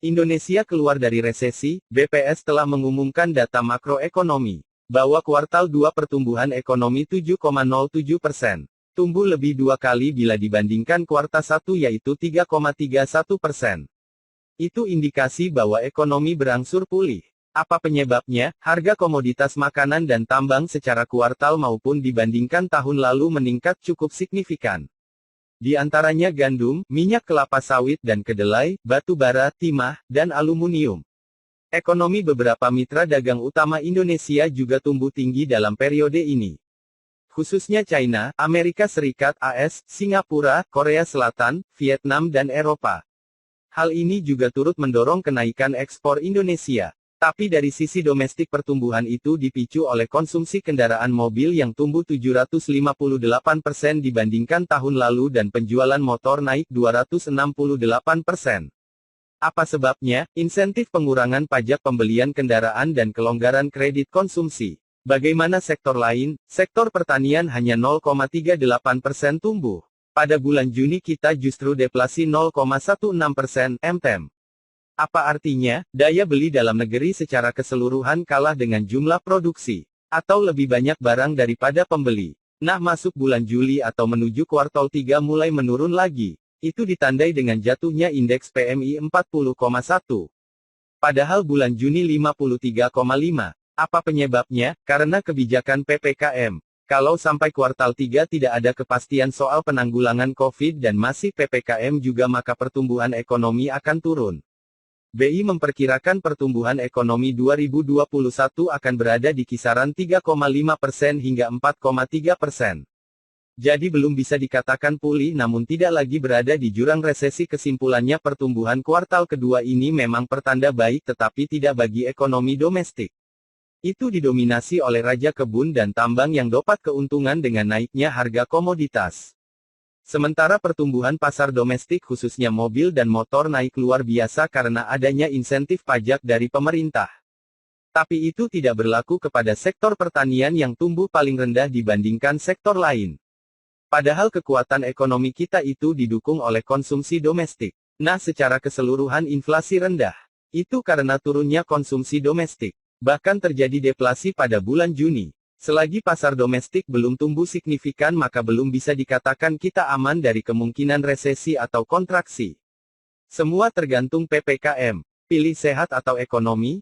Indonesia keluar dari resesi, BPS telah mengumumkan data makroekonomi, bahwa kuartal 2 pertumbuhan ekonomi 7,07%. Tumbuh lebih 2 kali bila dibandingkan kuartal 1 yaitu 3,31%. Itu indikasi bahwa ekonomi berangsur pulih. Apa penyebabnya? Harga komoditas makanan dan tambang secara kuartal maupun dibandingkan tahun lalu meningkat cukup signifikan. Di antaranya gandum, minyak kelapa sawit dan kedelai, batu bara, timah, dan aluminium. Ekonomi beberapa mitra dagang utama Indonesia juga tumbuh tinggi dalam periode ini. Khususnya China, Amerika Serikat (AS), Singapura, Korea Selatan, Vietnam dan Eropa. Hal ini juga turut mendorong kenaikan ekspor Indonesia. Tapi dari sisi domestik pertumbuhan itu dipicu oleh konsumsi kendaraan mobil yang tumbuh 758% dibandingkan tahun lalu dan penjualan motor naik 268%. Apa sebabnya? Insentif pengurangan pajak pembelian kendaraan dan kelonggaran kredit konsumsi. Bagaimana sektor lain? Sektor pertanian hanya 0,38% tumbuh. Pada bulan Juni kita justru deflasi 0,16% MTM. Apa artinya? Daya beli dalam negeri secara keseluruhan kalah dengan jumlah produksi. Atau lebih banyak barang daripada pembeli. Nah, masuk bulan Juli atau menuju kuartal 3 mulai menurun lagi. Itu ditandai dengan jatuhnya indeks PMI 40,1. Padahal bulan Juni 53,5. Apa penyebabnya? Karena kebijakan PPKM. Kalau sampai kuartal 3 tidak ada kepastian soal penanggulangan COVID dan masih PPKM juga maka pertumbuhan ekonomi akan turun. BI memperkirakan pertumbuhan ekonomi 2021 akan berada di kisaran 3,5% hingga 4,3%. Jadi belum bisa dikatakan pulih namun tidak lagi berada di jurang resesi. Kesimpulannya pertumbuhan kuartal kedua ini memang pertanda baik tetapi tidak bagi ekonomi domestik. Itu didominasi oleh raja kebun dan tambang yang dapat keuntungan dengan naiknya harga komoditas. Sementara pertumbuhan pasar domestik khususnya mobil dan motor naik luar biasa karena adanya insentif pajak dari pemerintah. Tapi itu tidak berlaku kepada sektor pertanian yang tumbuh paling rendah dibandingkan sektor lain. Padahal kekuatan ekonomi kita itu didukung oleh konsumsi domestik. Nah, secara keseluruhan inflasi rendah. Itu karena turunnya konsumsi domestik. Bahkan terjadi deflasi pada bulan Juni. Selagi pasar domestik belum tumbuh signifikan maka belum bisa dikatakan kita aman dari kemungkinan resesi atau kontraksi. Semua tergantung PPKM. Pilih sehat atau ekonomi?